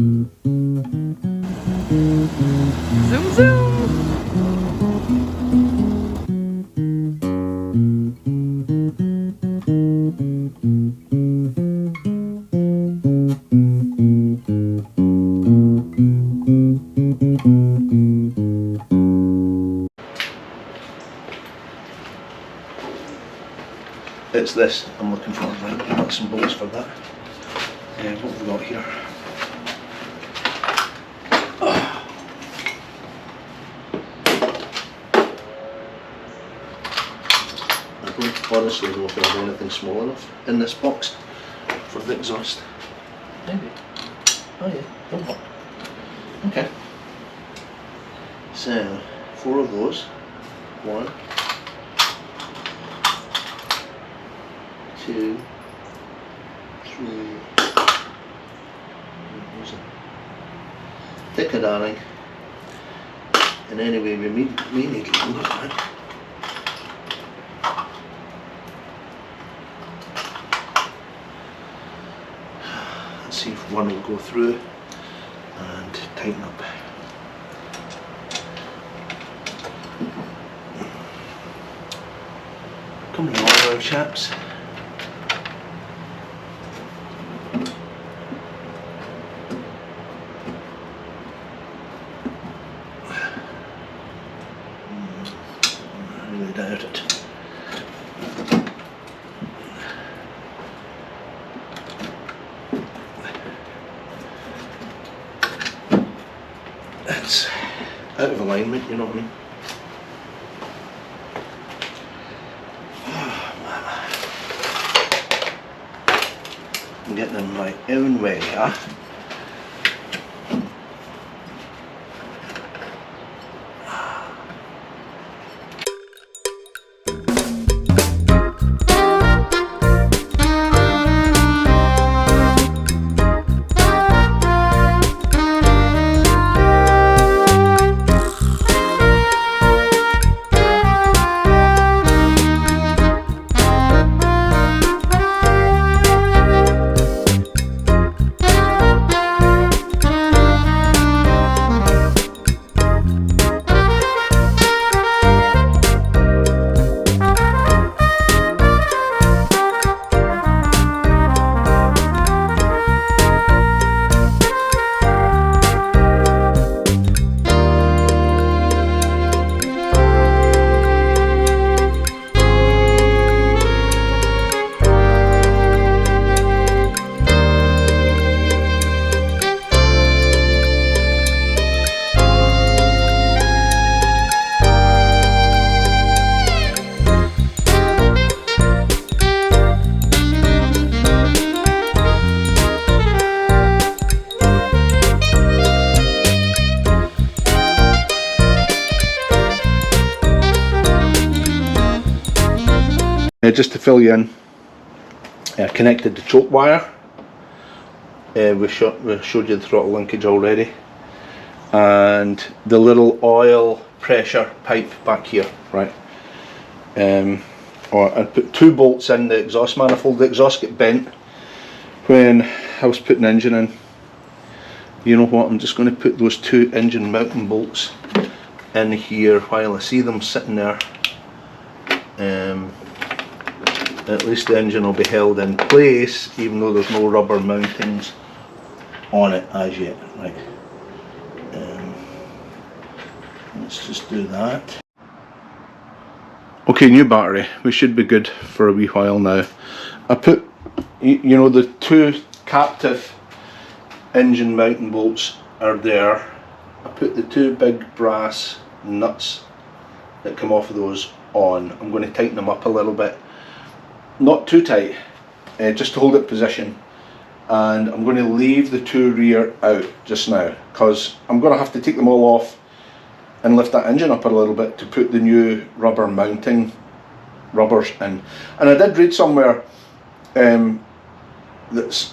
Zoom zoom! It's this I'm looking for, right? I've got some bolts for that. What have we got here? I don't honestly know if there's anything small enough in this box for the exhaust. Maybe. Oh yeah, don't work. Okay. So, 4 of those. 1, 2, 3. Thick a darling. And anyway, we need longer than that. Let's see if one will go through and tighten up. Come along now, chaps. I really doubt it. It's out of alignment, you know what I mean? I'm getting in my own way, huh? Just to fill you in, connected the choke wire. We showed you the throttle linkage already, and the little oil pressure pipe back here, right? I put 2 bolts in the exhaust manifold. The exhaust get bent when I was putting the engine in. You know what? I'm just going to put those 2 engine mounting bolts in here while I see them sitting there. At least the engine will be held in place, even though there's no rubber mountings on it as yet. Right. Let's just do that. Okay, new battery. We should be good for a wee while now. I put, you know, the 2 captive engine mounting bolts are there. I put the 2 big brass nuts that come off of those on. I'm going to tighten them up a little bit. Not too tight, just to hold it position, and I'm going to leave the 2 rear out just now, because I'm going to have to take them all off and lift that engine up a little bit to put the new rubber mounting rubbers in. And I did read somewhere that's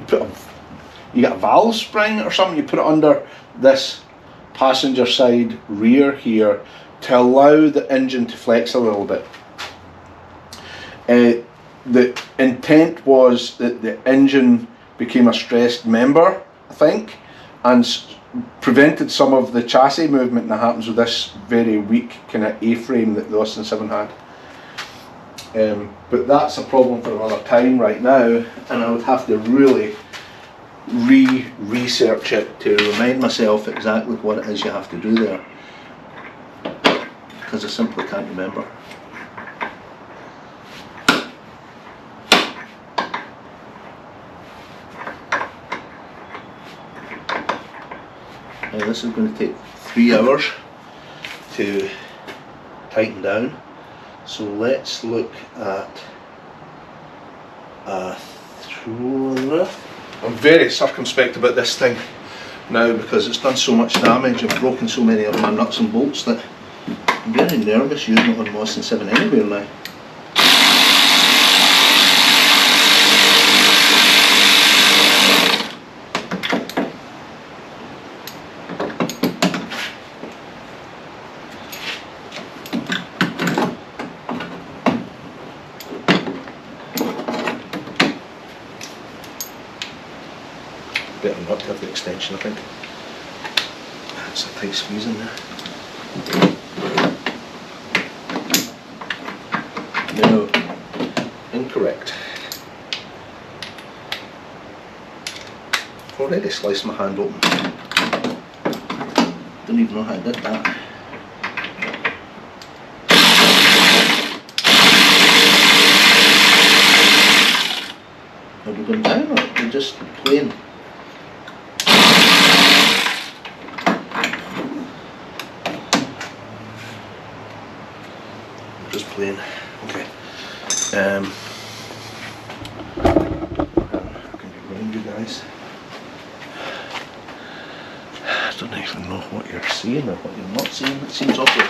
you get a valve spring or something, you put it under this passenger side rear here to allow the engine to flex a little bit. The intent was that the engine became a stressed member I think, and prevented some of the chassis movement that happens with this very weak kind of A-frame that the Austin 7 had. But that's a problem for another time right now, and I would have to really research it to remind myself exactly what it is you have to do there, because I simply can't remember. Now this is going to take 3 hours to tighten down, so let's look at I'm very circumspect about this thing now because it's done so much damage and broken so many of my nuts and bolts that I'm very nervous using it on the Austin 7 anywhere now. Better not to have the extension, I think. That's a tight squeeze in there. No, incorrect. Already sliced my hand open. Don't even know how I did that. Are we going down or are we just playing? Just playing. Okay. I can be running you guys. I don't even know what you're seeing or what you're not seeing. It seems awfully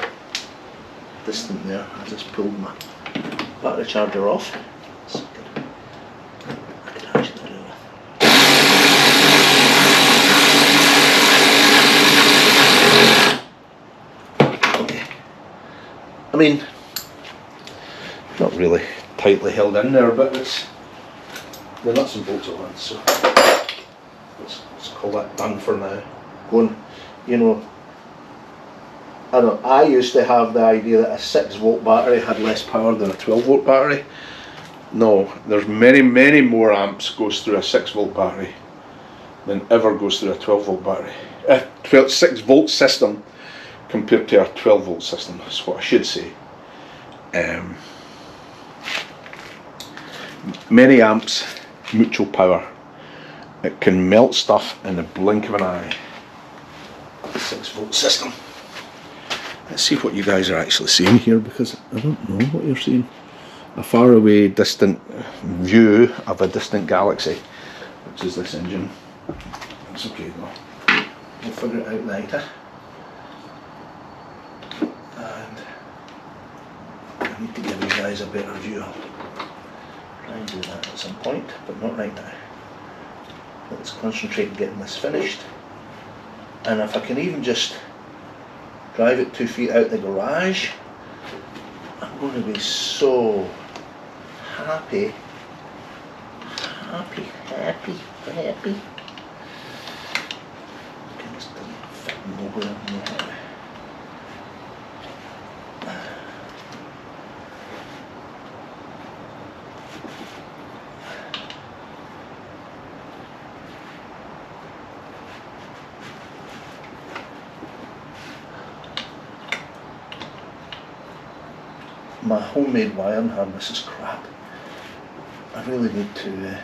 distant there. I just pulled my battery charger off. That's good. I could actually do it. Okay. I mean, not really tightly held in there, but it's the nuts and bolts are on, so let's call that done for now. Going, you know, I used to have the idea that a 6-volt battery had less power than a 12-volt battery. No, there's many more amps goes through a 6-volt battery than ever goes through a 12-volt battery. A 6-volt system compared to a 12-volt system, that's what I should say. Many amps, mutual power. It can melt stuff in the blink of an eye. The 6-volt system. Let's see what you guys are actually seeing here, because I don't know what you're seeing. A faraway, distant view of a distant galaxy, which is this engine. It's okay though. We'll figure it out later. And I need to give you guys a better view. Try and do that at some point, but not right now. Let's concentrate on getting this finished. And if I can even just drive it 2 feet out the garage, I'm going to be so happy. Happy. Okay, this doesn't fit nowhere. My homemade wiring harness is crap. I really need to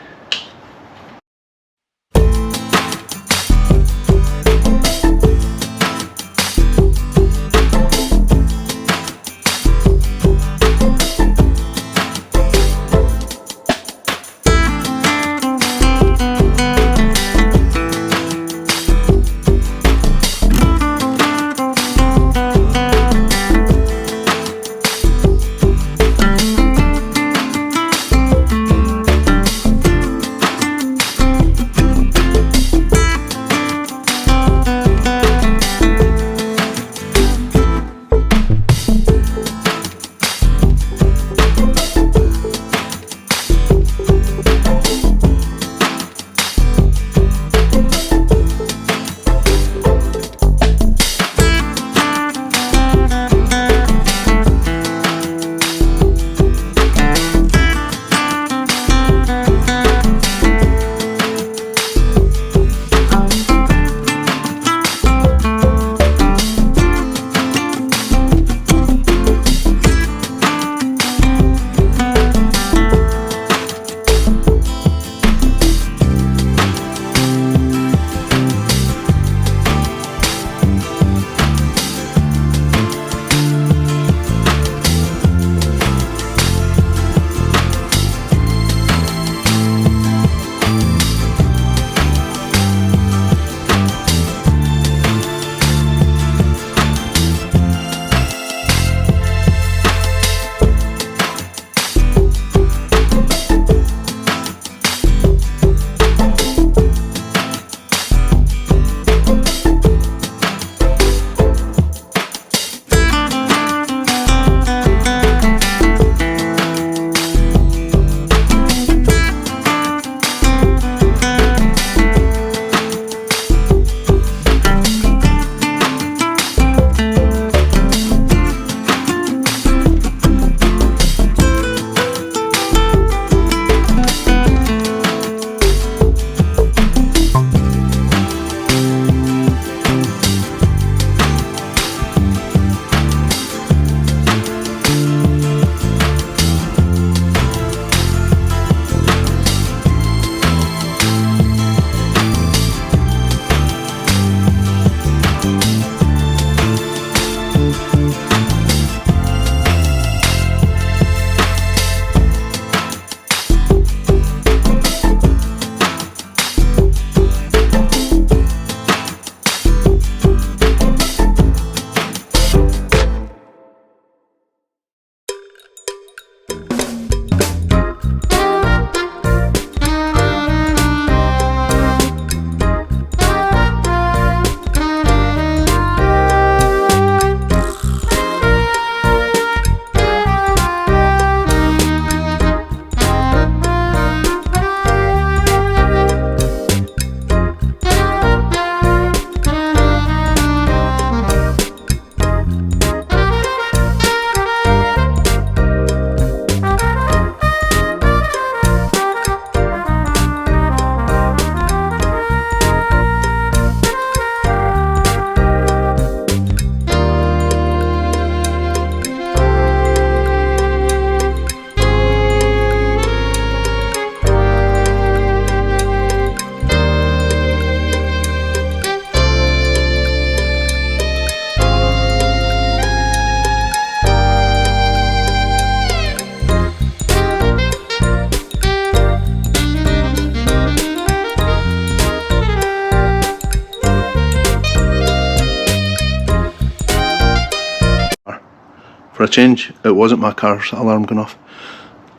For a change, it wasn't my car's alarm going off.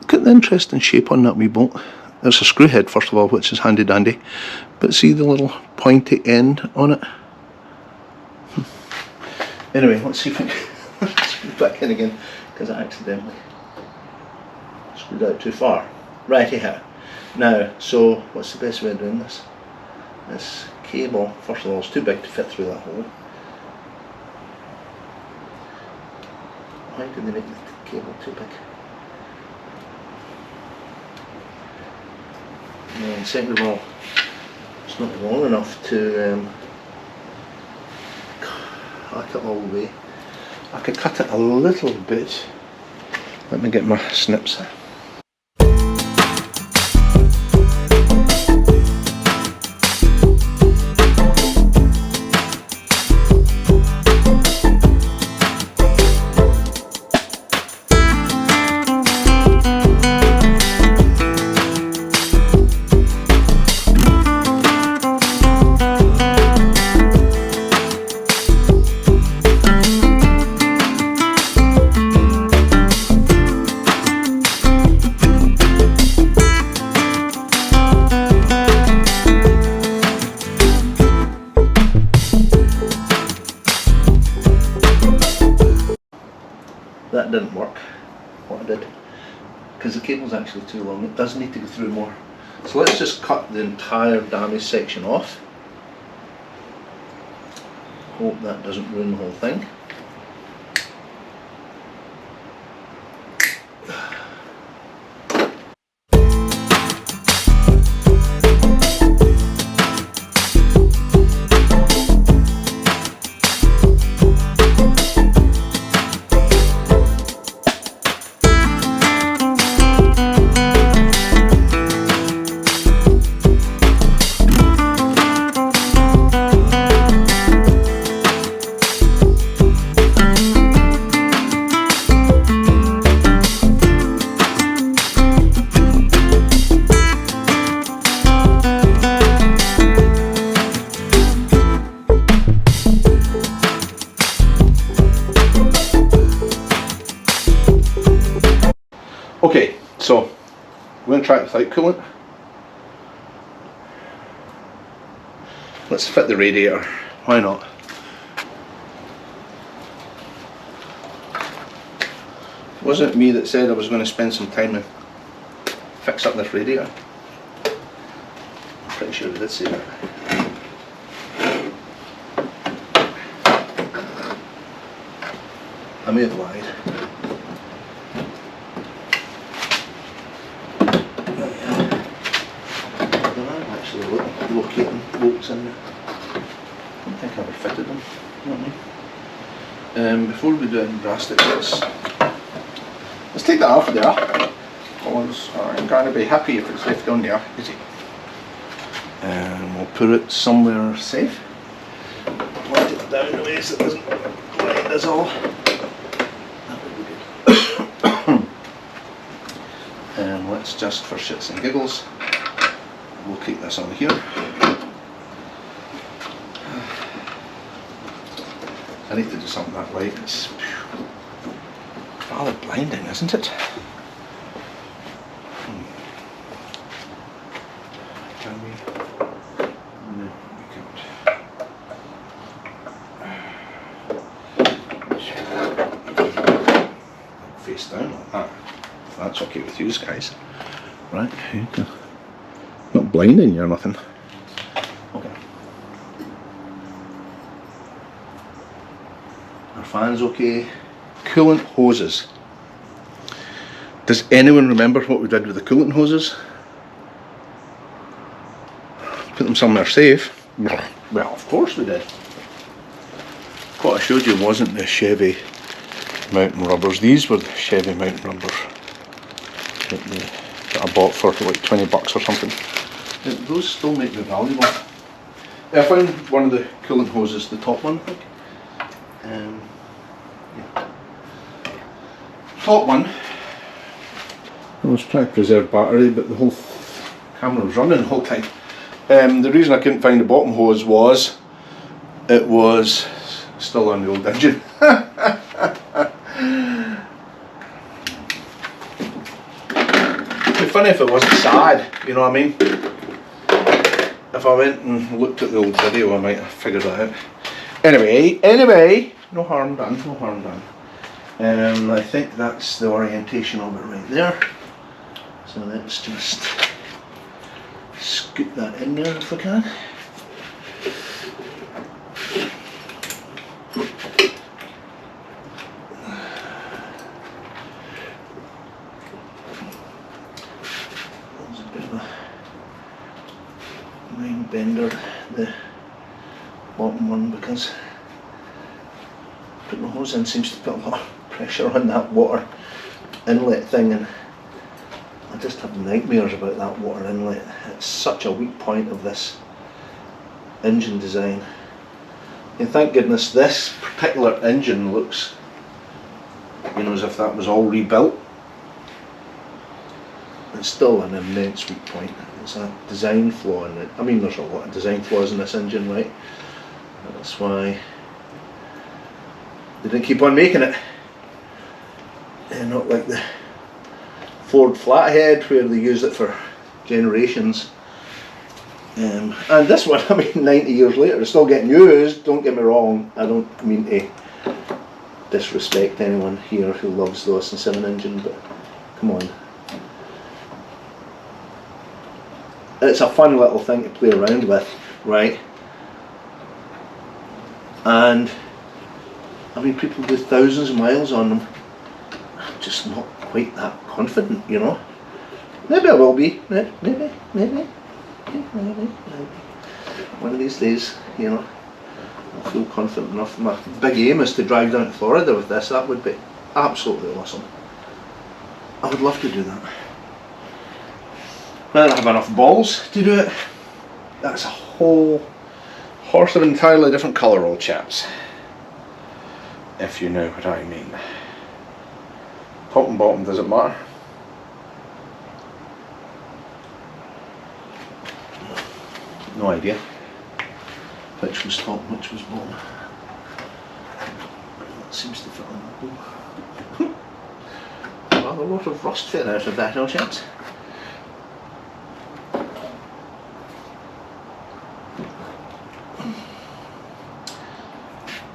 Look at the interesting shape on that wee bolt. There's a screw head first of all, which is handy dandy, but see the little pointy end on it? Anyway, let's see if we can screw it back in again, because I accidentally screwed out too far. Righty ho. Now, so what's the best way of doing this? This cable, first of all, is too big to fit through that hole. Why did they make the cable too big? And second of all, it's not long enough to cut it all the way. I could cut it a little bit. Let me get my snips. That didn't work, what I did, because the cable's actually too long. It does need to go through more. So let's just cut the entire damaged section off. Hope that doesn't ruin the whole thing. Okay, so we're going to try it without coolant. Let's fit the radiator, why not? It wasn't me that said I was going to spend some time and fix up this radiator. I'm pretty sure I did say that. I may have lied. Locating bolts in there. I don't think I ever fitted them, you know what I mean? Before we do anything drastic, let's take that off there. I'm going to be happy if it's left on there, is it? And we'll put it somewhere safe. Plant it down the way so it doesn't blind us all. That would be good. And let's just, for shits and giggles, we'll keep this on here. I need to do something that light. It's rather blinding, isn't it? Can we? No, we can't. Face down like that. That's okay with you guys. Right, here you go. Not blinding you or nothing. Okay. Our fan's okay. Coolant hoses. Does anyone remember what we did with the coolant hoses? Put them somewhere safe. Well, of course we did. What I showed you wasn't the Chevy mountain rubbers. These were the Chevy mountain rubbers that I bought for like 20 bucks or something. Those still make them valuable. I found one of the coolant hoses, the top one, I think. Yeah. Top one. I was trying to preserve battery, but the whole camera was running the whole time. The reason I couldn't find the bottom hose was it was still on the old engine. funny if it wasn't sad, you know what I mean? If I went and looked at the old video, I might have figured it out. Anyway, no harm done, no harm done. I think that's the orientation of it right there. So let's just scoot that in there if we can. There's a bit of a mind bender, the bottom one, because putting the hose in seems to put a lot of pressure on that water inlet thing, and I just have nightmares about that water inlet. It's such a weak point of this engine design. And thank goodness this particular engine looks, you know, as if that was all rebuilt. It's still an immense weak point. It's a design flaw in it. I mean, there's a lot of design flaws in this engine, right? That's why they didn't keep on making it. And not like the Ford Flathead where they used it for generations. And this one, I mean, 90 years later, it's still getting used, don't get me wrong. I don't mean to disrespect anyone here who loves the Austin 7 engine, but come on. It's a fun little thing to play around with, right? And I mean, people do thousands of miles on them. I'm just not quite that confident, you know. Maybe I will be. Maybe. One of these days, you know, I'll feel confident enough. My big aim is to drive down to Florida with this. That would be absolutely awesome. I would love to do that. I don't have enough balls to do it. That's a whole horse of an entirely different colour, old chaps. If you know what I mean. Top and bottom, does it matter? No idea which was top and which was bottom. That seems to fit on the hole. Rather a lot of rust fit out of that, old chaps.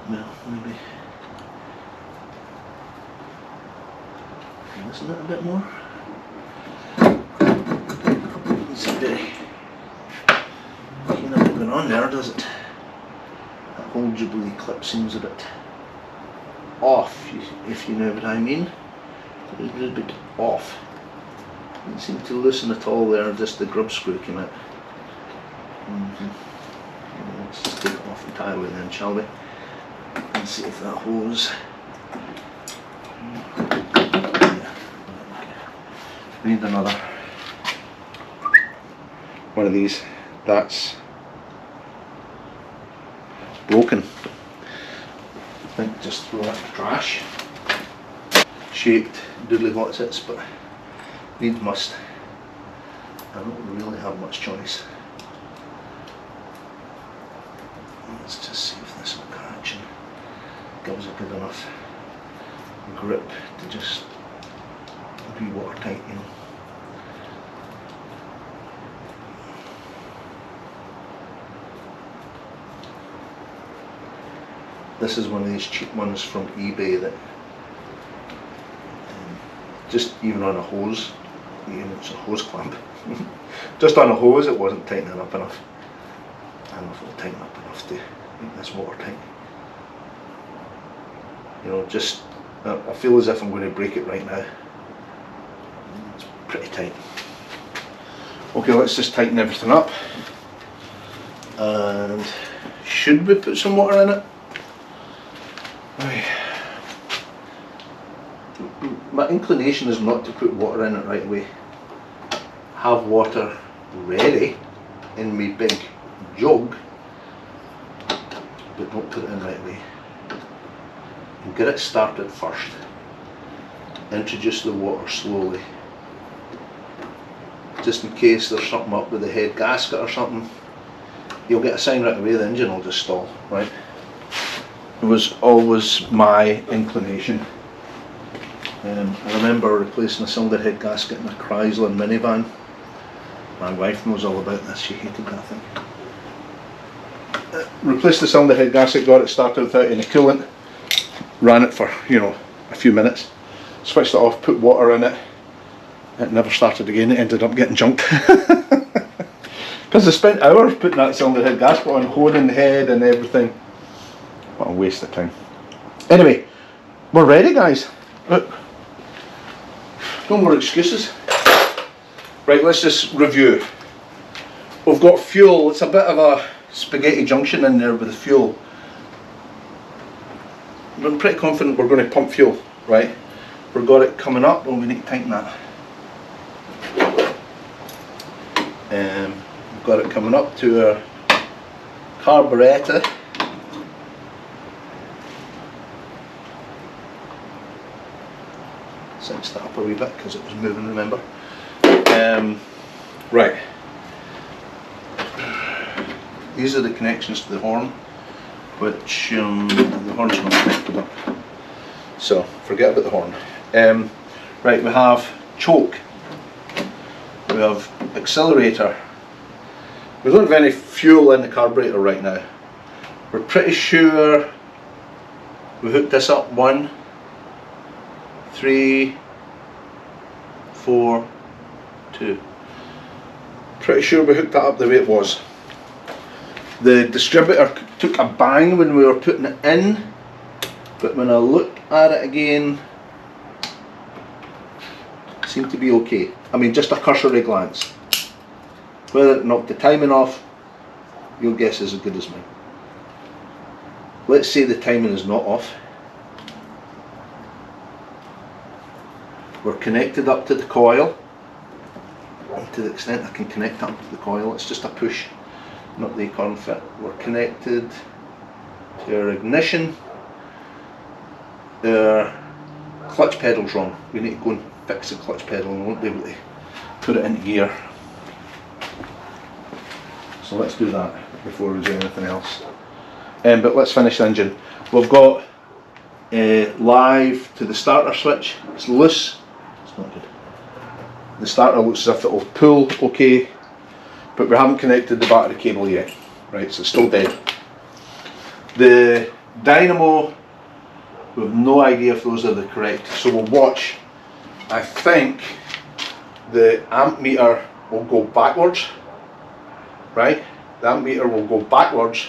Well, maybe listen it a bit more. It's a bit nothing going on there, does it? That whole Jubilee clip seems a bit off, if you know what I mean. A little bit off. Didn't seem to loosen at all there, just the grub screw came out. Let's just take it off entirely then, shall we? And see if that hose. Yeah. We need another one of these. That's broken. I think just throw that in the trash. Shaped doodly what's it, but need must. I don't really have much choice. Let's just see if this will catch and gives a good enough grip to just be watertight, you know. This is one of these cheap ones from eBay that just even on a hose, it's a hose clamp, just on a hose it wasn't tightening up enough. I don't know if it'll tighten up enough to make this watertight. You know, just, I feel as if I'm going to break it right now. It's pretty tight. Okay, let's just tighten everything up. And should we put some water in it? My inclination is not to put water in it right away. Have water ready in my big jug, but don't put it in right away. And get it started first. Introduce the water slowly. Just in case there's something up with the head gasket or something, you'll get a sign right away, the engine will just stall, right? It was always my inclination. I remember replacing a cylinder head gasket in a Chrysler minivan. My wife knows all about this, she hated that thing. Replaced the cylinder head gasket, got it started without any coolant, ran it for, you know, a few minutes, switched it off, put water in it. It never started again, it ended up getting junked. Because I spent hours putting that cylinder head gasket on, honing the head and everything. What a waste of time. Anyway, we're ready, guys. Look, no more excuses. Right, let's just review. We've got fuel. It's a bit of a spaghetti junction in there with the fuel. I'm pretty confident we're going to pump fuel, right? We've got it coming up, well, we need to tighten that. We've got it coming up to our carburetor. Cinch that up a wee bit because it was moving, remember. Right. These are the connections to the horn, which the horn's not connected up. So forget about the horn. Right, we have choke. We have accelerator. We don't have any fuel in the carburetor right now. We're pretty sure we hooked this up 1, 3, 4, 2. Pretty sure we hooked that up the way it was. The distributor took a bang when we were putting it in, but when I look at it again, it seemed to be okay. I mean, just a cursory glance. Whether it knocked the timing off, your guess is as good as mine. Let's say the timing is not off. We're connected up to the coil. To the extent I can connect up to the coil, it's just a push, not the acorn fit. We're connected to our ignition. Our clutch pedal's wrong. We need to go and fix the clutch pedal and we won't be able to put it into gear. So let's do that before we do anything else. But let's finish the engine. We've got live to the starter switch. It's loose. It's not good. The starter looks as if it will pull okay, but we haven't connected the battery cable yet. Right, so it's still dead. The dynamo, we have no idea if those are the correct, so we'll watch. I think the amp meter will go backwards, right? The amp meter will go backwards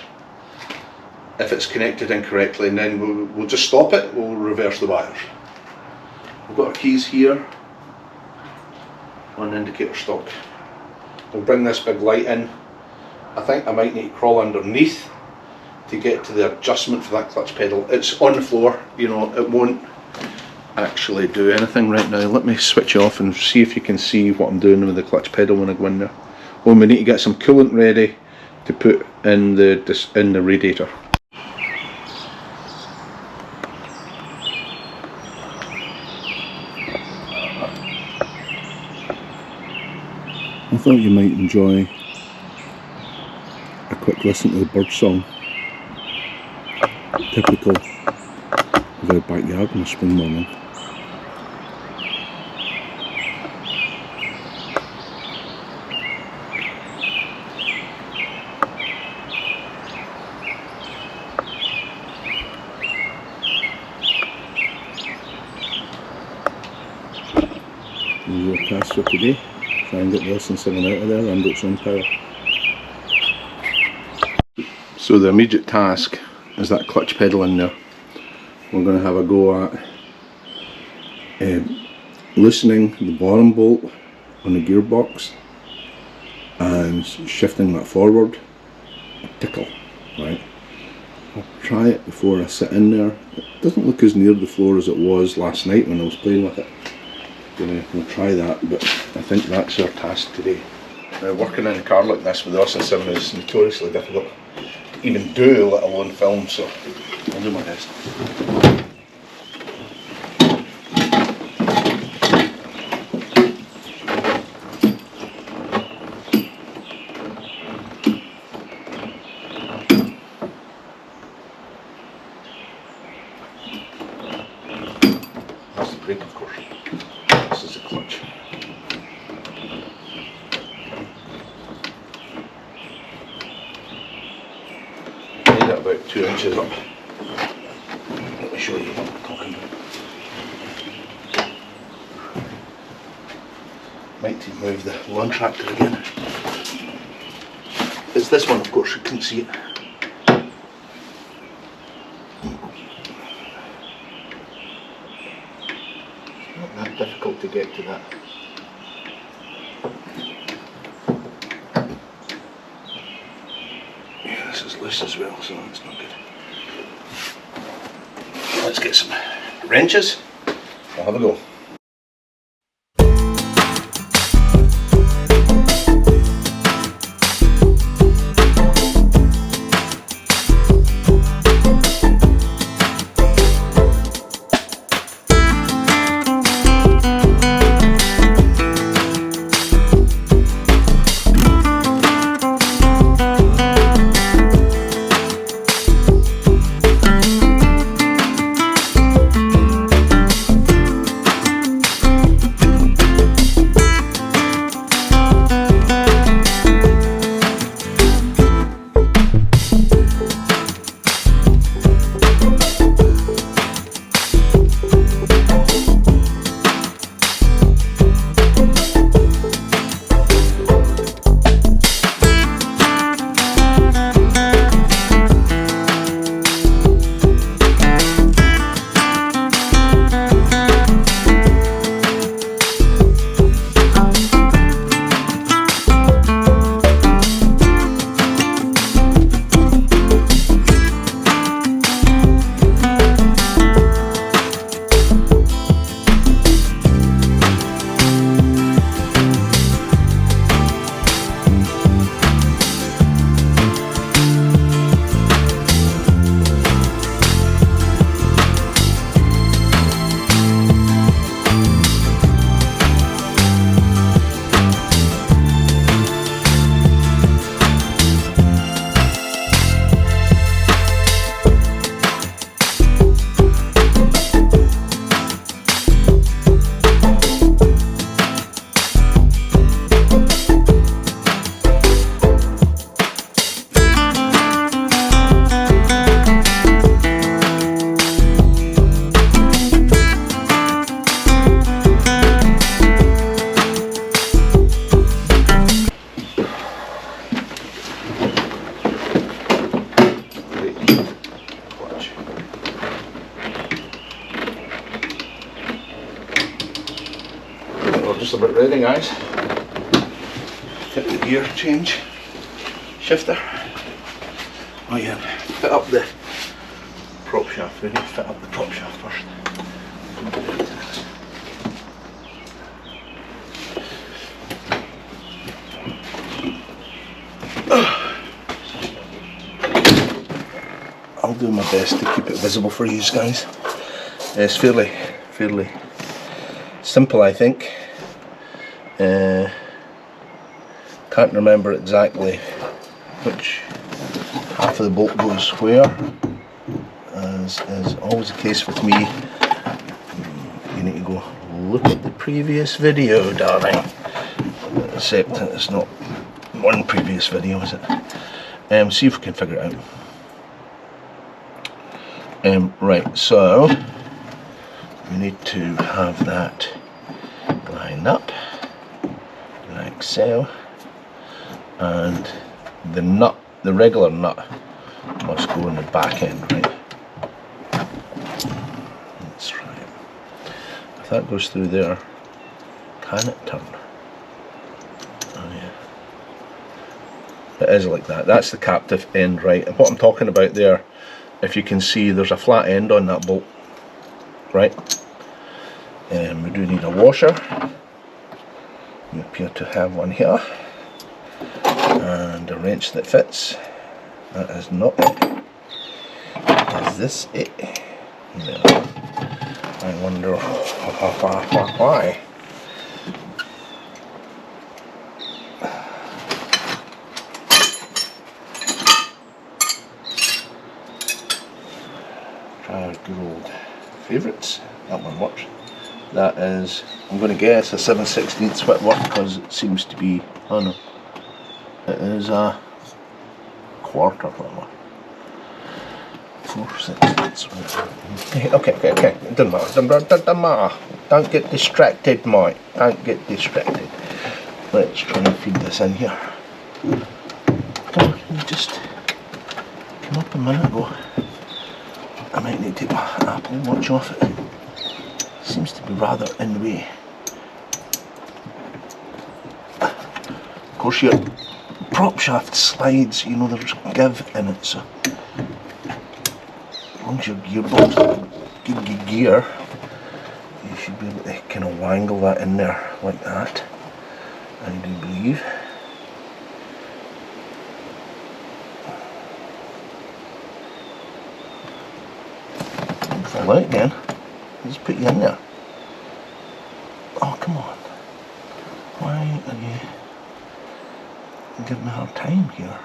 if it's connected incorrectly, and then we'll just stop it, we'll reverse the wires. We've got our keys here on the indicator stock. We'll bring this big light in. I think I might need to crawl underneath to get to the adjustment for that clutch pedal. It's on the floor, you know, it won't actually do anything right now. Let me switch off and see if you can see what I'm doing with the clutch pedal when I go in there. Well, we need to get some coolant ready to put in the radiator. I thought you might enjoy a quick listen to the bird song, typical of our backyard on a spring morning. Your task for today. Try and get the SM7 out of there under its own power. So the immediate task is that clutch pedal in there. We're going to have a go at loosening the bottom bolt on the gearbox and shifting that forward a tickle, right? I'll try it before I sit in there. It doesn't look as near the floor as it was last night when I was playing with it. We'll try that, but I think that's our task today. Now, working in a car like this with the Austin 7 is notoriously difficult to even do, let alone film, so I'll do my best. That's the brake, of course. it about 2 inches up. Let me show you what I'm talking about. Might to move the lawn tractor again. It's this one, of course, you couldn't see it. Not that difficult to get to that. Yeah, this is loose as well, so that's not good. Let's get some wrenches. I'll have a go. Just about ready, guys. Fit the gear change shifter. Oh yeah, fit up the prop shaft. We need to fit up the prop shaft first. I'll do my best to keep it visible for you guys. It's fairly simple, I think. Can't remember exactly which half of the bolt goes where, as is always the case with me. You need to go look at the previous video, darling. Except it's not one previous video, is it? See if we can figure it out. Right, so we need to have that lined up like so, and the nut, the regular nut, must go in the back end, right? That's right. If that goes through there, can it turn? Oh yeah. It is like that. That's the captive end, right? And what I'm talking about there, if you can see, there's a flat end on that bolt, right? We do need a washer. We appear to have one here, and a wrench that fits. That is not it. Is this it? No. I wonder why. Try our good old favourites. That one works. That is, I'm going to guess, a 7/16 whitwork, because it seems to be, oh no, it is a quarter whitwork. 4, 6. Okay. It doesn't matter. Don't get distracted, mate. Don't get distracted. Let's try and feed this in here. Come on, you just came up a minute ago. I might need to take my Apple Watch off it. Seems to be rather in the way. Of course, your prop shaft slides, you know, there's give in it, so as long as your gearbox gear, you should be able to kind of wangle that in there like that. I do believe. Don't fall out again. Just put you in there. Oh, come on. Why are you giving me a hard time here?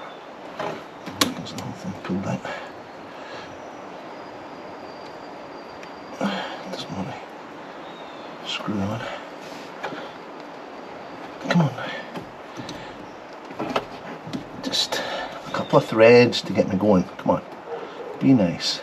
There's the whole thing pulled out. Doesn't want to screw on. Come on now. Just a couple of threads to get me going. Come on. Be nice.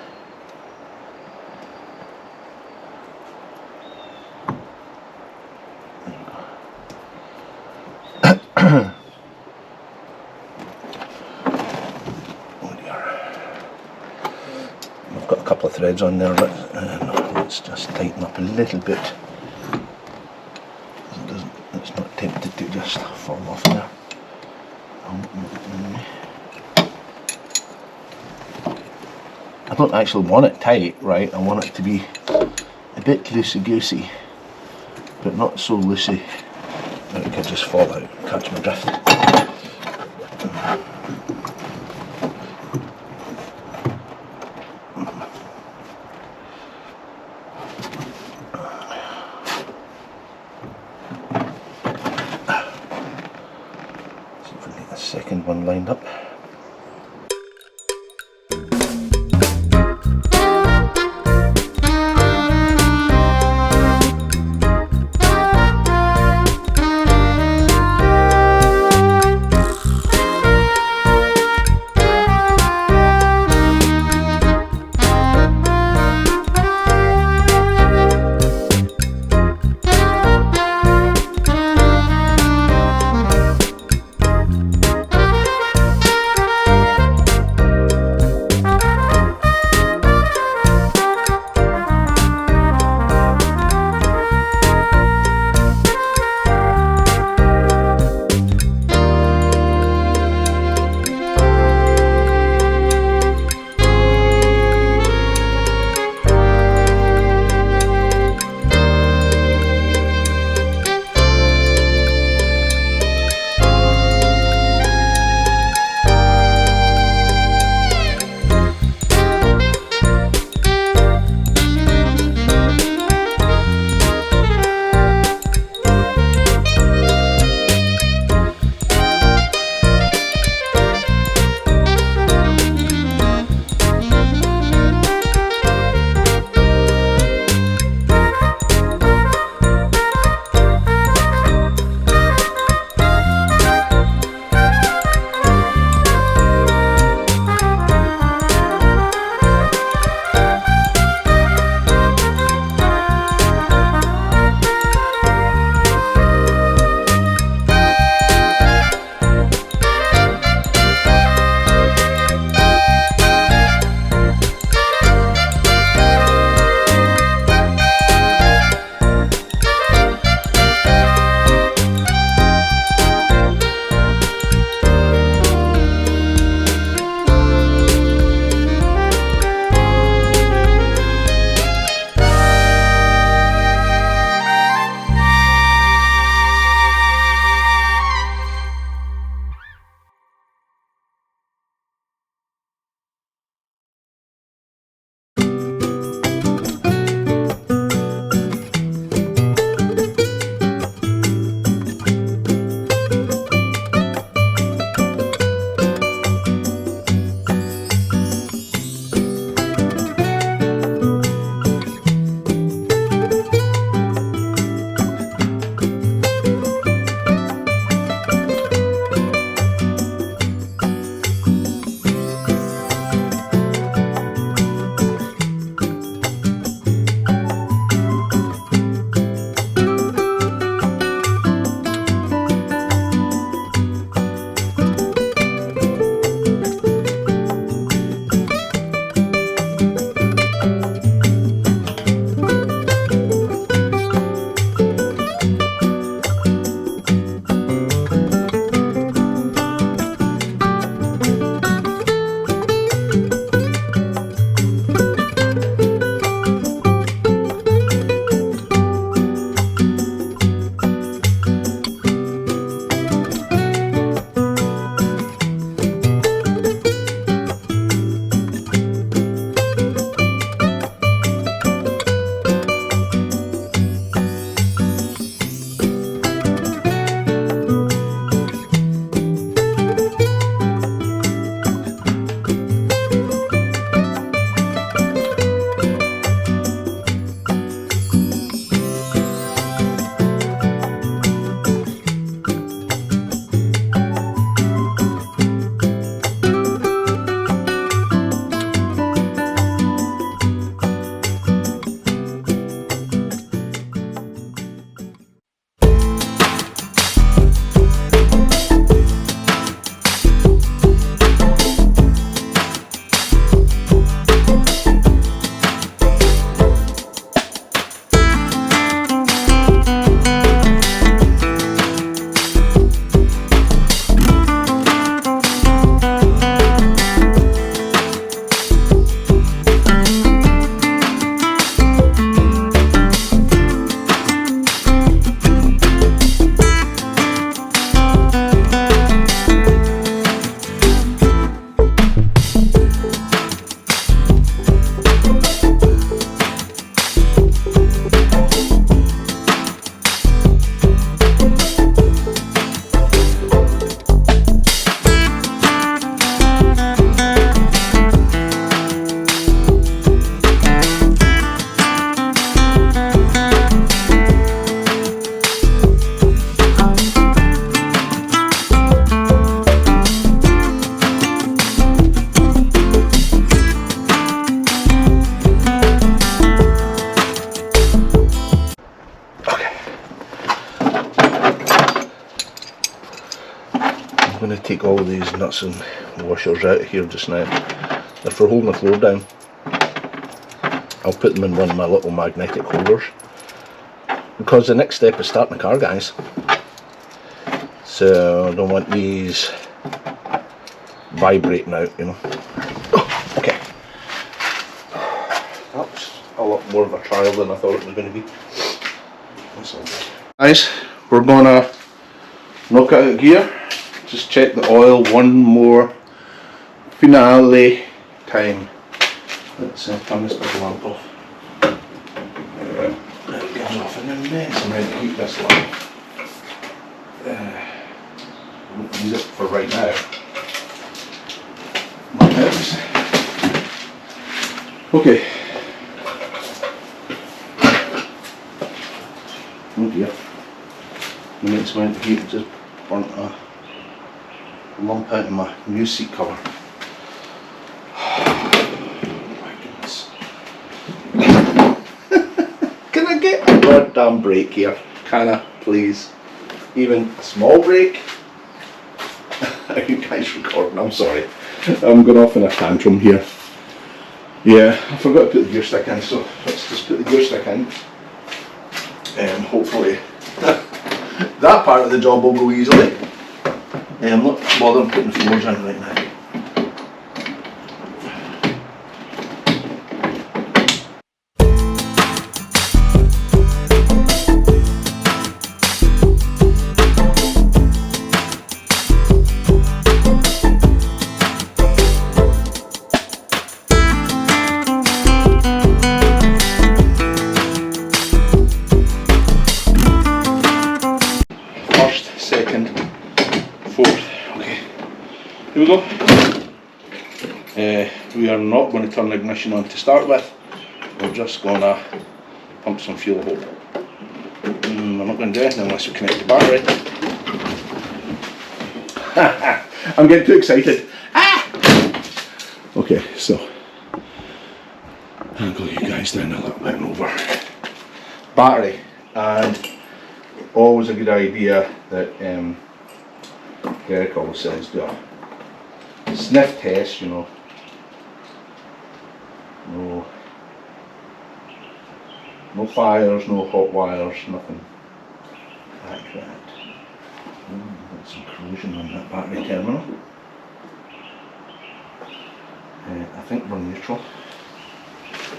Got a couple of threads on there, let's just tighten up a little bit. It's not tempted to just fall off there. I don't actually want it tight, right? I want it to be a bit loosey-goosey, but not so loosey that it could just fall out. Catch my drift. Second one lined up. all these nuts and washers out here just now. They're for holding the floor down. I'll put them in one of my little magnetic holders, because the next step is starting the car, guys. So I don't want these vibrating out, you know. Oh, okay. That was a lot more of a trial than I thought it was going to be. That's all good. Guys, we're gonna knock out a gear. Just check the oil one more finale time. Let's turn this little lamp off. It goes off in a mess. I'm ready to keep this lamp. I won't use it for right now. My purpose. Okay. Oh dear. The next went to heat, just burnt a lump out of my new seat cover. My goodness. Can I get a goddamn break here? Can I, please? Even a small break? Are you guys recording? I'm sorry. I'm going off in a tantrum here. Yeah, I forgot to put the gear stick in, so let's just put the gear stick in. And hopefully that part of the job will go easily. I'm not bothering putting the floors in right now. Here we go. We are not going to turn the ignition on to start with. We're just going to pump some fuel, hope. We're not going to do anything unless we connect the battery. I'm getting too excited. Ah! Okay, so I'll go you guys down a little bit and over. Battery, and always a good idea that Derek always says, do a sniff test, you know. No fires, no hot wires, nothing like that. Got some corrosion on that battery terminal. I think we're neutral.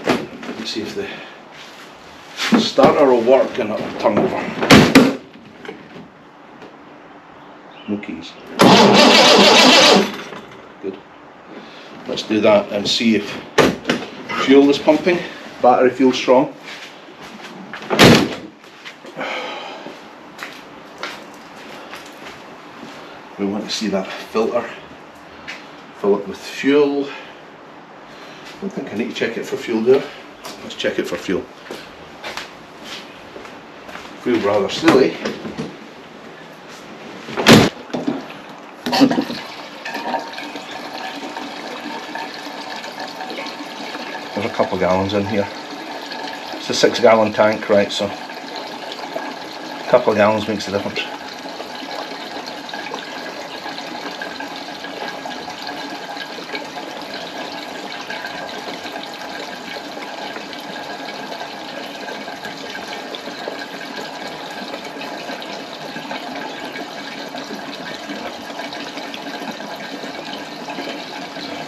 Let's see if the starter will work and it'll turn over. No keys. Good. Let's do that and see if fuel is pumping. Battery feels strong. We want to see that filter. Fill it with fuel. I don't think I need to check it for fuel there. Let's check it for fuel. Feel rather silly. There's a couple of gallons in here. It's a 6-gallon tank, right, so a couple of gallons makes a difference.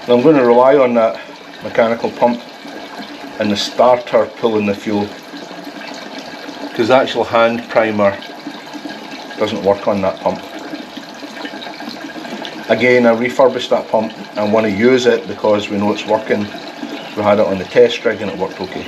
I'm going to rely on that mechanical pump and the starter pulling the fuel, because the actual hand primer doesn't work on that pump. Again, I refurbished that pump and want to use it because we know it's working. We had it on the test rig and it worked okay.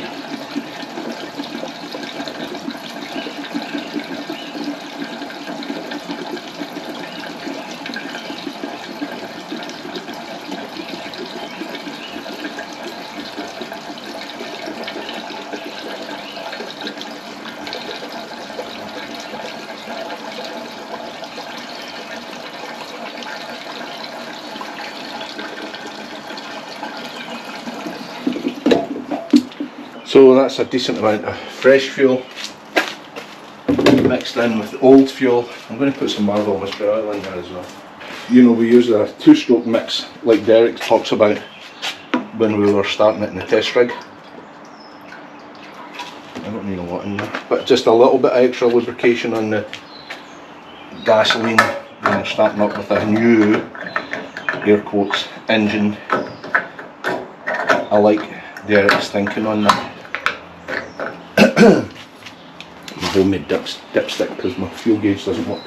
So that's a decent amount of fresh fuel mixed in with old fuel. I'm going to put some Marvel Whisper oil in there as well. you know, we use a 2-stroke mix like Derek talks about when we were starting it in the test rig. I don't need a lot in there, but just a little bit of extra lubrication on the gasoline when you're starting up with a new, air quotes, engine. I like Derek's thinking on that. My homemade dipstick because my fuel gauge doesn't work.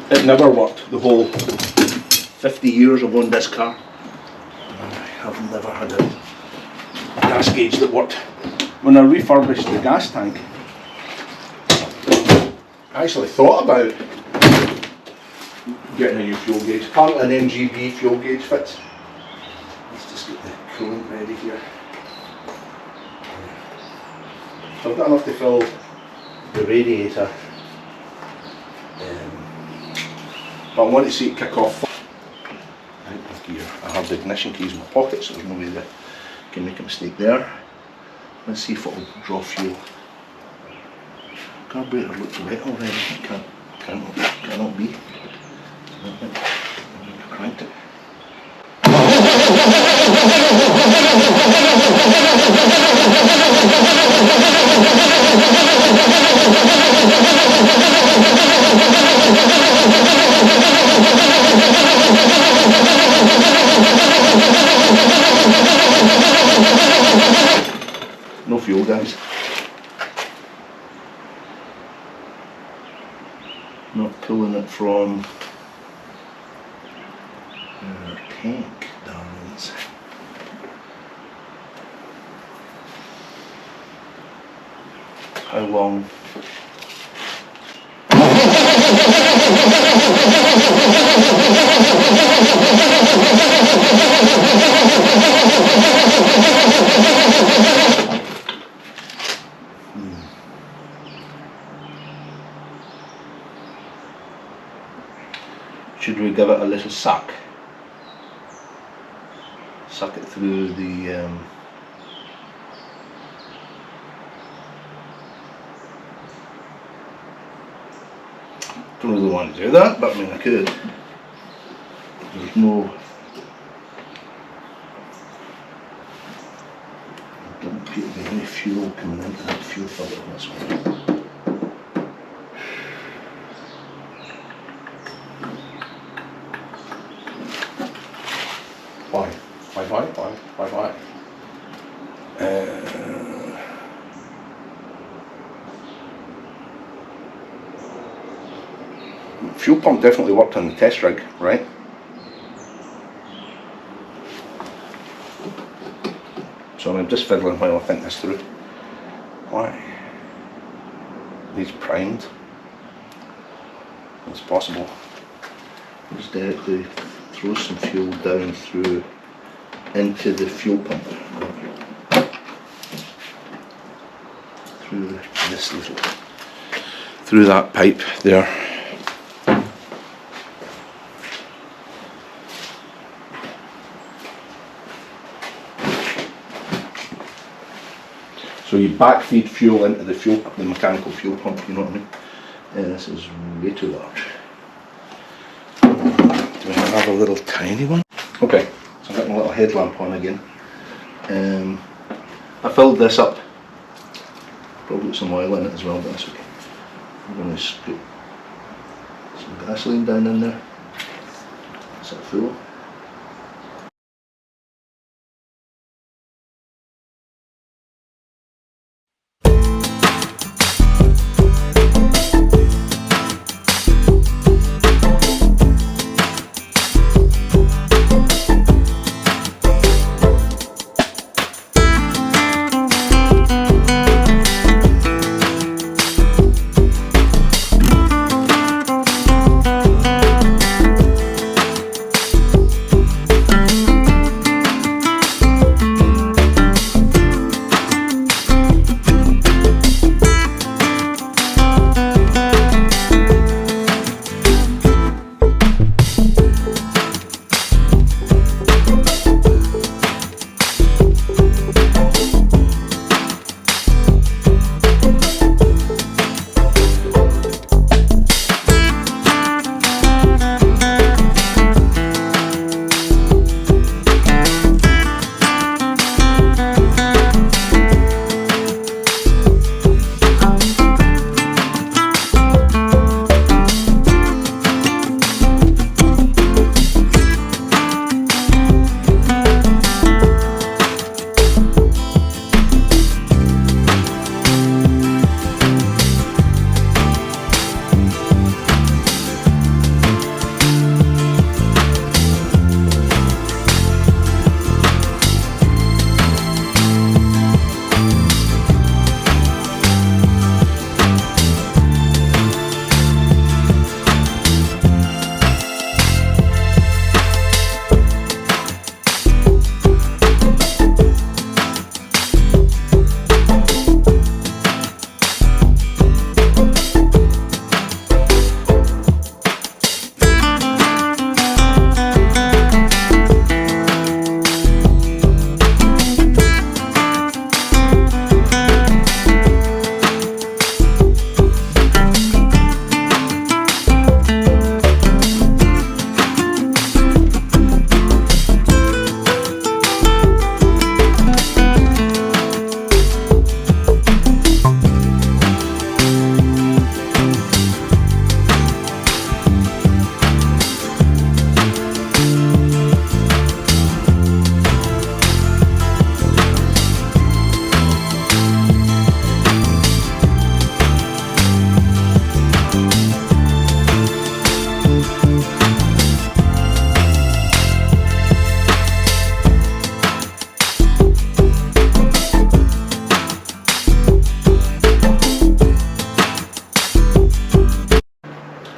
It never worked the whole 50 years I've owned this car. I've never had a gas gauge that worked. When I refurbished the gas tank, I actually thought about getting a new fuel gauge. Apparently an MGB fuel gauge fits. Let's just get the coolant ready here. So I've got enough to fill the radiator, but I want to see it kick off. Out of gear. I have the ignition keys in my pocket, so there's no way that I can make a mistake there. Let's see if it will draw fuel. Carburetor looks wet already. Cannot be. I cranked it. No fuel, guys. Not pulling it from our tank, darlings. How long? Should we give it a little suck? Suck it through the don't really want to do that, but I mean I could. There's no, there doesn't appear to be any fuel coming into that fuel filter on this one. Why? Fuel pump definitely worked on the test rig, right? So I'm just fiddling while I think this through. Why? These primed. It's possible. Just directly throw some fuel down through into the fuel pump. Through this little, through that pipe there. So you backfeed fuel into the mechanical fuel pump, you know what I mean? This is way too large. Do we have a little tiny one? Okay, so I've got my little headlamp on again. I filled this up. Probably put some oil in it as well, but that's okay. I'm going to scoop some gasoline down in there. Is that full?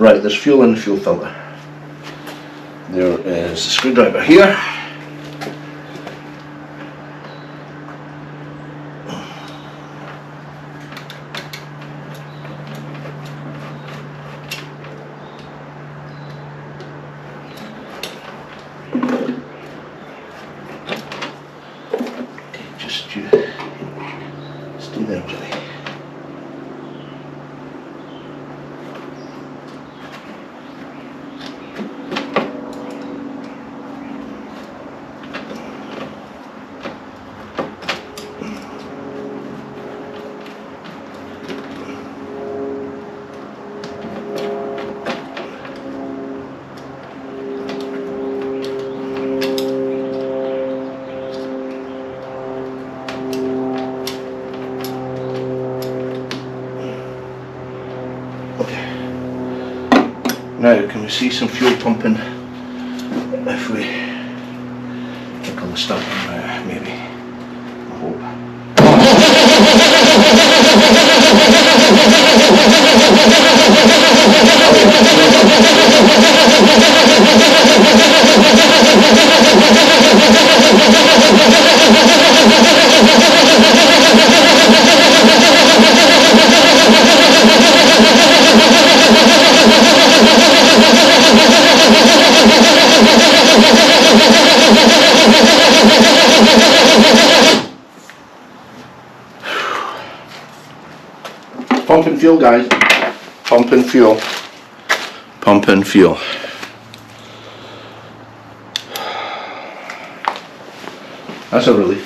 Right, there's fuel in the fuel filter. There is the screwdriver here. Just you stay there, Billy. Now, can we see some fuel pumping if we tickle the stuff? Maybe. I hope. Pumping fuel, guys. Pumping fuel. Pumping fuel. That's a relief.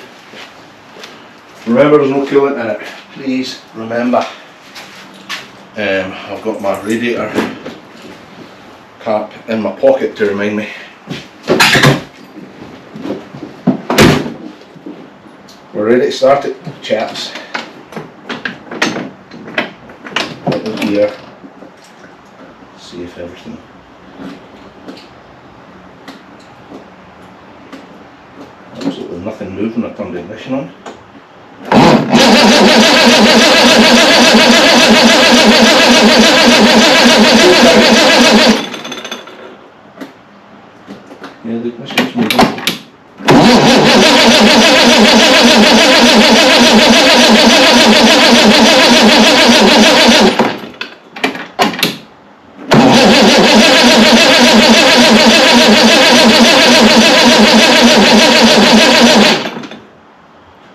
Remember, there's no coolant in it. Please remember. I've got my radiator cap in my pocket to remind me. We're ready to start it, chaps. Put it here. See if everything. Absolutely nothing moving. I turned the ignition on. Yeah, the ignition's moving.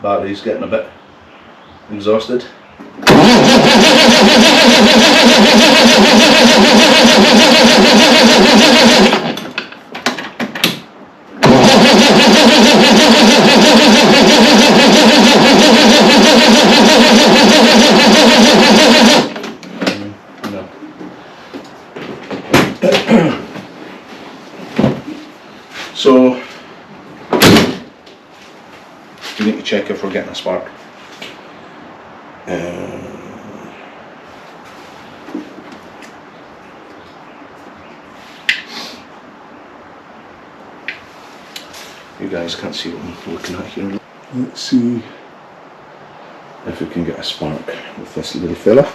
Battery's getting a bit exhausted. So we need to check if we're getting a spark. You guys can't see what I'm looking at here. Let's see if we can get a spark with this little fella.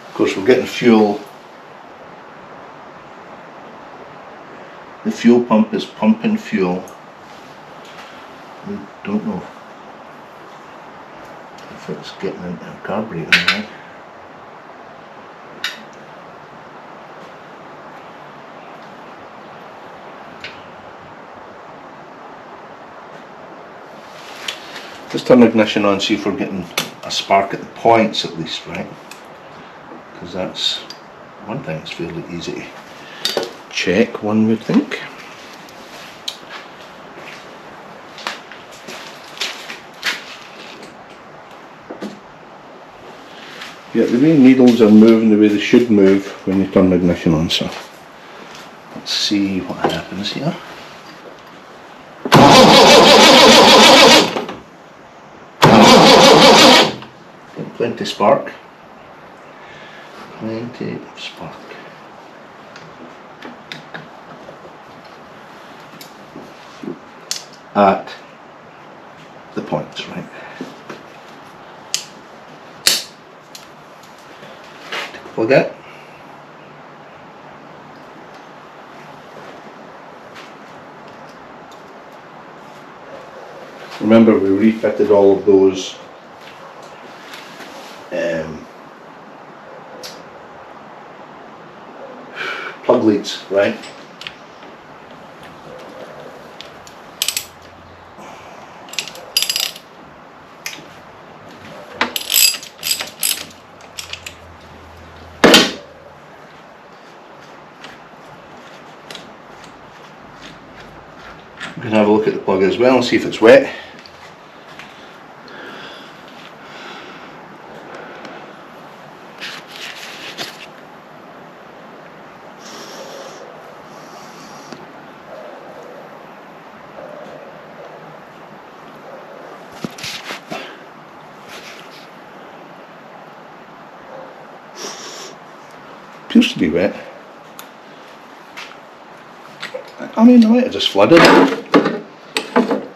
Of course, we're getting fuel. The fuel pump is pumping fuel. We don't know if it's getting into a carburetor now. Let's turn the ignition on, see if we're getting a spark at the points at least, right? Because that's one thing that's fairly easy to check, one would think. Yeah, the way needles are moving the way they should move when you turn the ignition on, so let's see what happens here. Plenty spark. Plenty of spark. At the points, right? Plug it. Remember, we refitted all of those plug leads, right? We can have a look at the plug as well and see if it's wet. Appears to be wet. I mean, I might have just flooded it.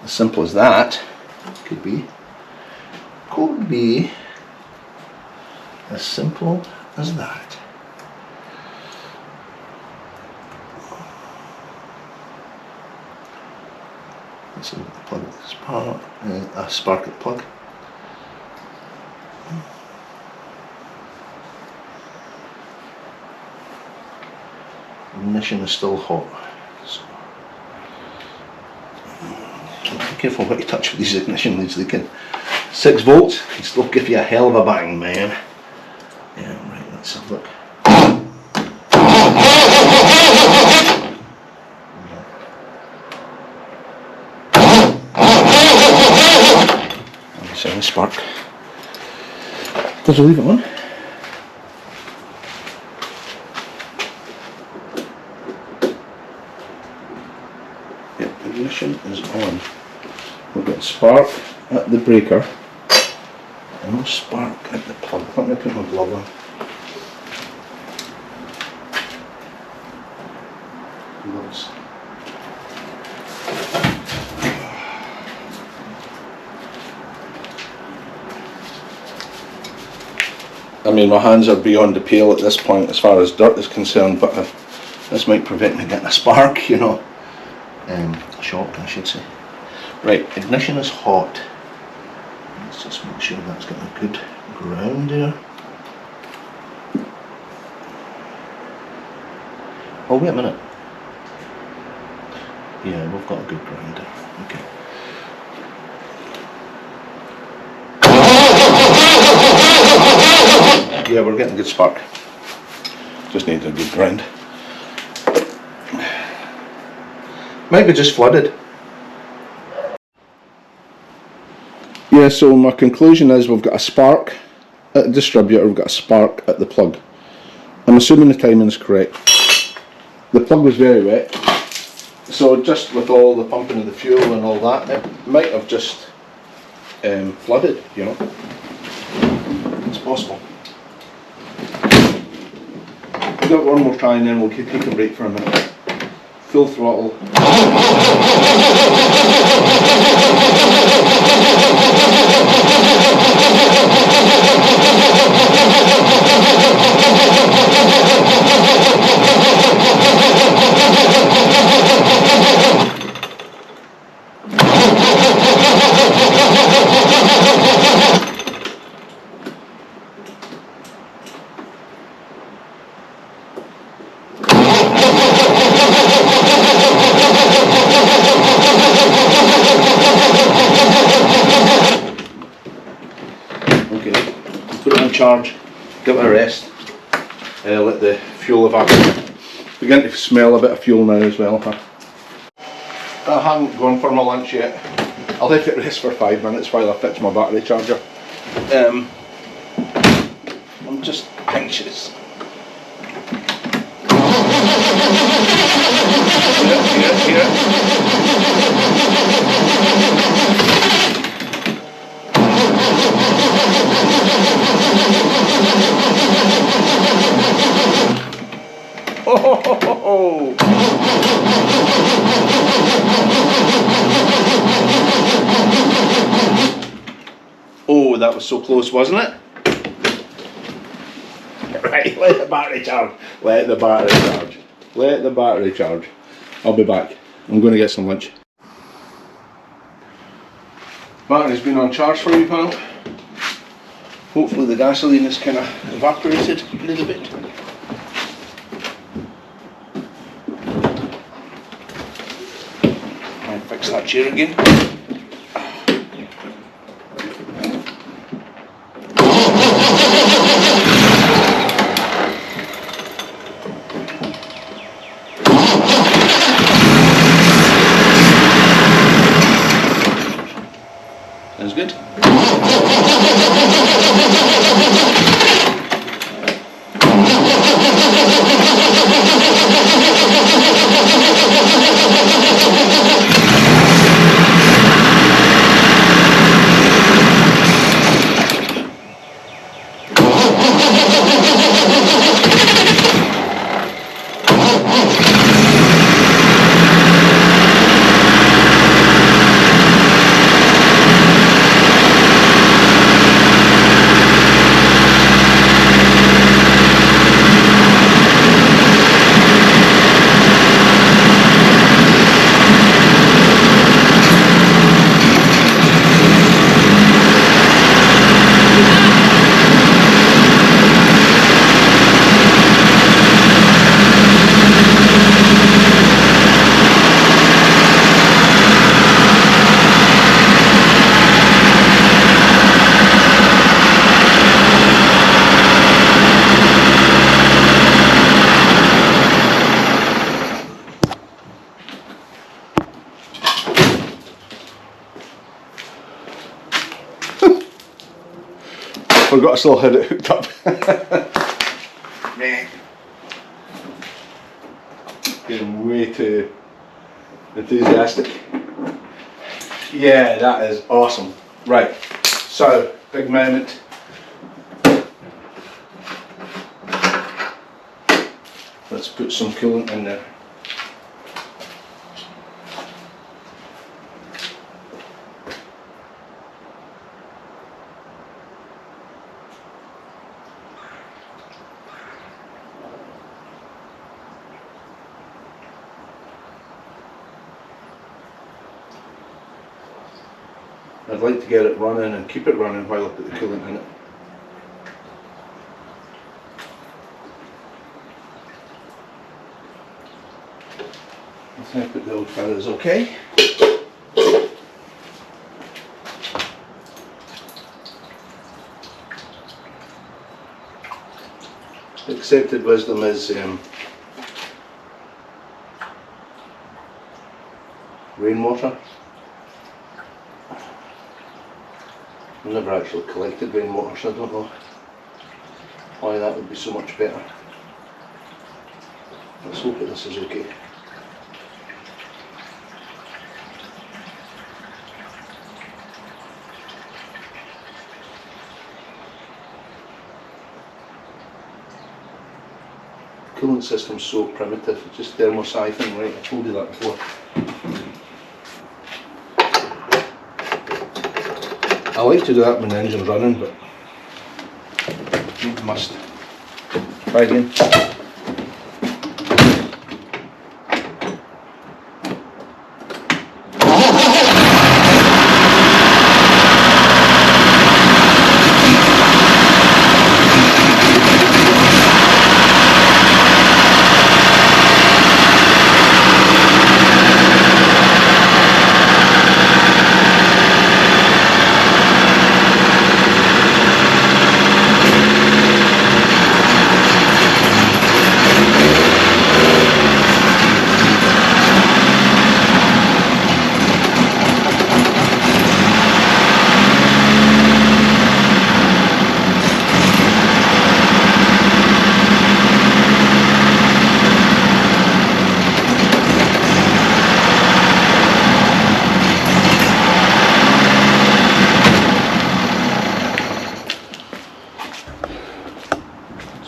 As simple as that. Could be as simple as that. Let's see what the plug is. Spark at plug. Ignition is still hot. So, be careful what you touch with these ignition leads. They can 6 volts can still give you a hell of a bang, man. Yeah, right. Let's have a look. Let me send the spark. Does it leave it on? Ignition is on. We've got spark at the breaker and no spark at the plug. Let me put my glove on. Gloves. I mean, my hands are beyond the pale at this point as far as dirt is concerned, but this might prevent me getting a spark, you know. Shock, I should say. Right, ignition is hot. Let's just make sure that's got a good ground there. Oh, wait a minute. Yeah, we've got a good ground there. Okay. Yeah, we're getting a good spark. Just need a good ground. Might be just flooded. Yeah, so my conclusion is we've got a spark at the distributor, we've got a spark at the plug. I'm assuming the timing is correct. The plug was very wet, so just with all the pumping of the fuel and all that, it might have just flooded, you know. It's possible. We've got one more try and then we'll take a break for a minute. Full throttle. Charge, give it a rest, let the fuel evaporate. Begin to smell a bit of fuel now as well. I haven't gone for my lunch yet. I'll let it rest for 5 minutes while I fix my battery charger. Let just pinches. Here. Oh! Oh, that was so close, wasn't it? Right, let the battery charge. Let the battery charge. Let the battery charge. I'll be back. I'm going to get some lunch. Battery's been on charge for you, pal. Hopefully the gasoline is kind of evaporated a little bit. I'll fix that chair again. That's good. Forgot I still had it hooked up. Man. Getting way too enthusiastic. Yeah, that is awesome. Right, so big moment. Let's put some coolant in there. I'd like to get it running and keep it running while I put the coolant in it. I think I put the old feathers okay. Accepted wisdom is rainwater. I've never actually collected rainwater, so I don't know why that would be so much better. Let's hope that this is okay. Coolant system's so primitive, it's just thermosiphon, right? I told you that before. I like to do that when the engine's running, but must. Try again.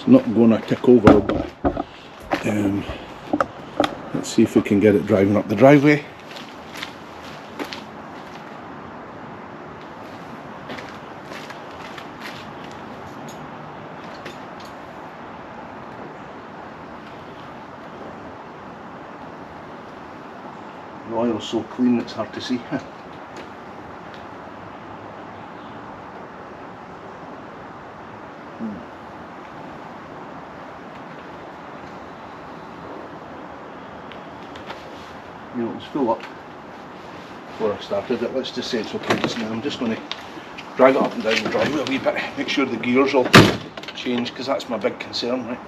not going to tick over, but let's see if we can get it driving up the driveway. The oil's so clean it's hard to see. You know, it was full up before I started it. Let's just say it's okay just now. I'm just going to drag it up and down the driveway a wee bit, make sure the gears will change, because that's my big concern, right?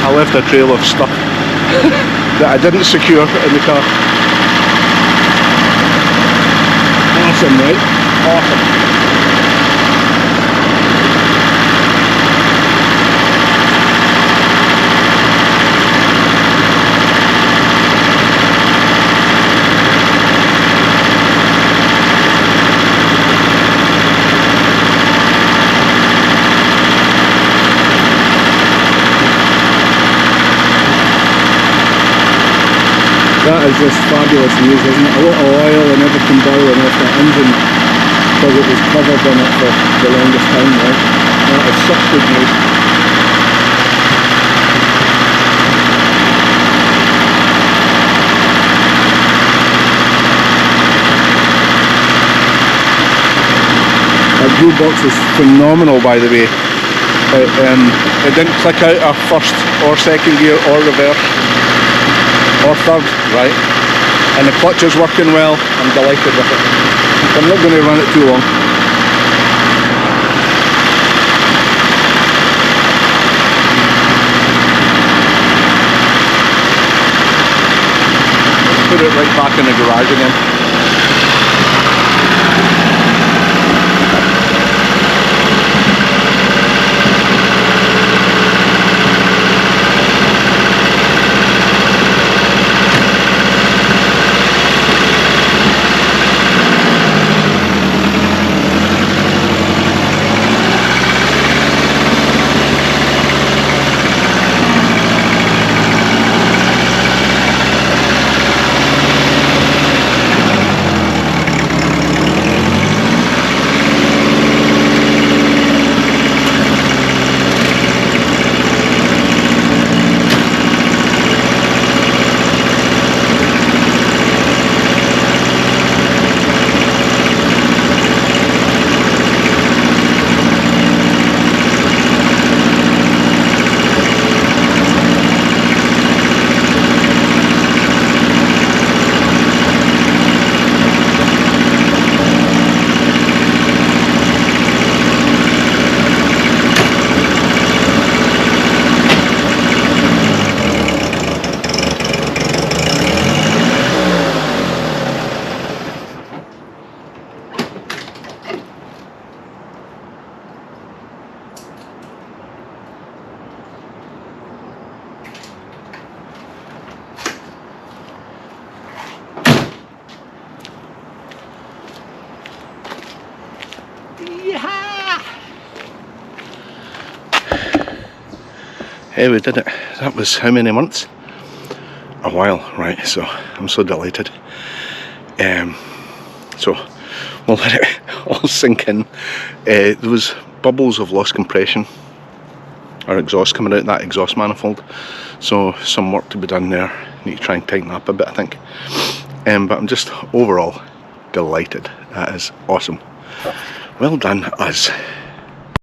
I left a trail of stuff that I didn't secure in the car. Awesome, right? Awesome. That is just fabulous news, isn't it? A lot of oil and everything boiling off that engine because it was covered in it for the longest time, right? That is such good news. That gearbox is phenomenal, by the way. It didn't click out a first or second gear or reverse. Or third, right? And the clutch is working well. I'm delighted with it. I'm not going to run it too long. Let's put it right back in the garage again. Hey, we did it. That was how many months? A while, right? So I'm so delighted. So we'll let it all sink in. There was bubbles of lost compression or exhaust coming out that exhaust manifold. So some work to be done there. Need to try and tighten up a bit, I think. but I'm just overall delighted. That is awesome. Well done us.